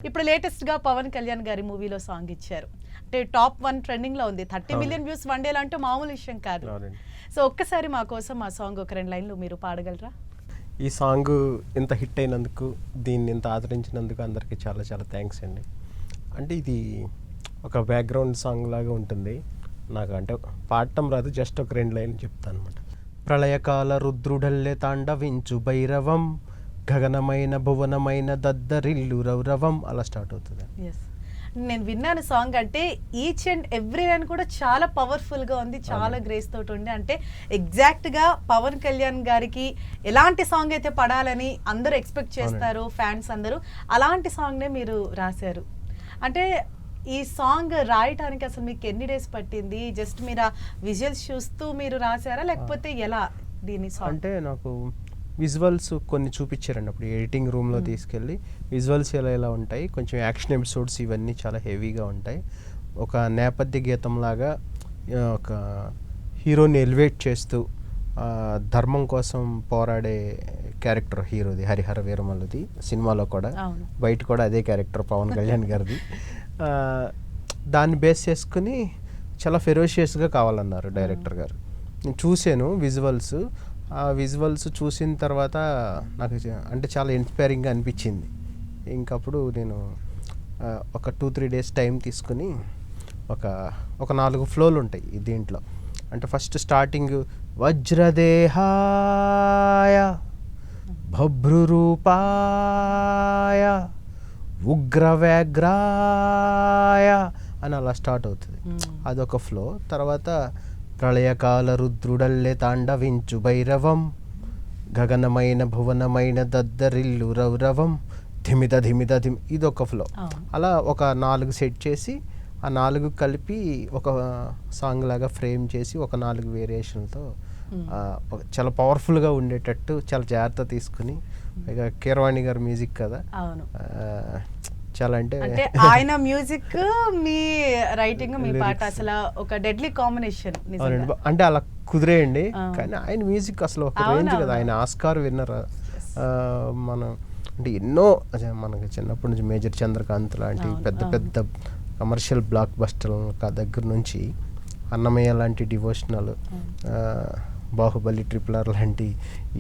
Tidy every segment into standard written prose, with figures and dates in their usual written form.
ఇప్పుడు లేటెస్ట్ గా పవన్ కళ్యాణ్ గారి మూవీలో సాంగ్ ఇచ్చారు. అంటే టాప్ 1 ట్రెండింగ్ లో ఉంది. 30 మిలియన్ వ్యూస్ వన్ డే అంటే మామూలు విషయం కాదు. సో ఒక్కసారి మా కోసం ఆ సాంగ్ ఒక 2 లైన్లు మీరు పాడగలరా? ఈ సాంగ్ ఇంత హిట్ అయినందుకు, దీన్ని ఇంత ఆదరించినందుకు అందరికీ చాలా చాలా థ్యాంక్స్ అండి. అంటే ఇది ఒక బ్యాక్గ్రౌండ్ సాంగ్ లాగా ఉంటుంది. నాకు అంటే పాడటం రాదు, జస్ట్ ఒక 2 లైన్లు చెప్తాను అనమాట. ప్రళయకాల రుద్రుడల్లే తాండవించు భైరవం, గగనమైన భువనమైన దద్దరిల్లు రౌరవం, అలా స్టార్ట్ అవుతుంది. నేను విన్నాను సాంగ్. అంటే ఈచ్ అండ్ ఎవ్రీ లైన్ కూడా చాలా పవర్ఫుల్ గా ఉంది, చాలా గ్రేస్ తోటి ఉంది. అంటే ఎగ్జాక్ట్ గా పవన్ కళ్యాణ్ గారికి ఎలాంటి సాంగ్ అయితే పడాలని అందరూ ఎక్స్పెక్ట్ చేస్తారు ఫ్యాన్స్ అందరూ, అలాంటి సాంగ్ నే మీరు రాశారు. అంటే ఈ సాంగ్ రాయటానికి అసలు మీకు ఎన్ని డేస్ పట్టింది? జస్ట్ మీరు ఆ విజువల్స్ చూస్తూ మీరు రాశారా, లేకపోతే ఎలా దీని సాంగ్? అంటే నాకు విజువల్స్ కొన్ని చూపించారండి. అప్పుడు ఎడిటింగ్ రూమ్లో తీసుకెళ్ళి విజువల్స్ ఎలా ఉంటాయి, కొంచెం యాక్షన్ ఎపిసోడ్స్ ఇవన్నీ చాలా హెవీగా ఉంటాయి. ఒక నేపథ్య గీతంలాగా ఒక హీరోని ఎలివేట్ చేస్తూ ధర్మం కోసం పోరాడే క్యారెక్టర్ హీరోది, హరిహర వీరమల్లుది. సినిమాలో కూడా, బయట కూడా అదే క్యారెక్టర్ పవన్ కళ్యాణ్ గారిది. దాన్ని బేస్ చేసుకుని చాలా ఫెరోషియస్గా కావాలన్నారు డైరెక్టర్ గారు. నేను చూశాను విజువల్స్. ఆ విజువల్స్ చూసిన తర్వాత నాకు అంటే చాలా ఇన్స్పైరింగ్గా అనిపించింది. ఇంకప్పుడు నేను ఒక 2-3 డేస్ టైం తీసుకుని ఒక 4 ఫ్లోలు ఉంటాయి దీంట్లో. అంటే ఫస్ట్ స్టార్టింగ్ వజ్రదేహాయ భభ్రురూపాయ ఉగ్రవ్యాఘ్రాయ అని అలా స్టార్ట్ అవుతుంది. అదొక ఫ్లో. తర్వాత ప్రళయకాల రుద్రుడల్లే తాండవించు భైరవం, గగనమైన భువనమైన దద్దరిల్లు రౌరవం, ధిమిద ధిమిద ధిమి, ఇదొక ఫ్లో. అలా ఒక 4 సెట్ చేసి ఆ 4 కలిపి ఒక సాంగ్ లాగా ఫ్రేమ్ చేసి ఒక 4 వేరియేషన్తో చాలా పవర్ఫుల్గా ఉండేటట్టు చాలా జాగ్రత్త తీసుకుని, ఇక కీరవాణి గారు మ్యూజిక్ కదా, చాలా అంటే ఆయన మ్యూజిక్, మీ రైటింగ్, మీ పాట అసలు ఒక డెడ్లీ కాంబినేషన్. అంటే అలా కుదిరేయండి. కానీ ఆయన మ్యూజిక్ అసలు ఒక రేంజ్ కదా. ఆయన ఆస్కార్ విన్నర్. మనం అంటే ఎన్నో మనకి చిన్నప్పటి నుంచి మేజర్ చంద్రకాంత్ లాంటి పెద్ద పెద్ద కమర్షియల్ బ్లాక్ బస్టర్ దగ్గర నుంచి అన్నమయ్య లాంటి డివోషనల్, బాహుబలి, RRR లాంటి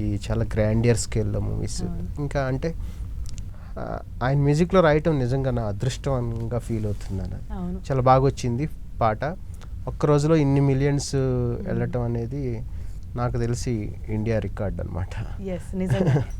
ఈ చాలా గ్రాండియర్ స్కేల్లో మూవీస్. ఇంకా అంటే ఆయన మ్యూజిక్లో రాయటం నిజంగా నా అదృష్టంగా ఫీల్ అవుతున్నాను. చాలా బాగా వచ్చింది పాట. ఒక్క రోజులో ఇన్ని మిలియన్స్ వెళ్ళటం అనేది నాకు తెలిసి ఇండియా రికార్డ్ అనమాట.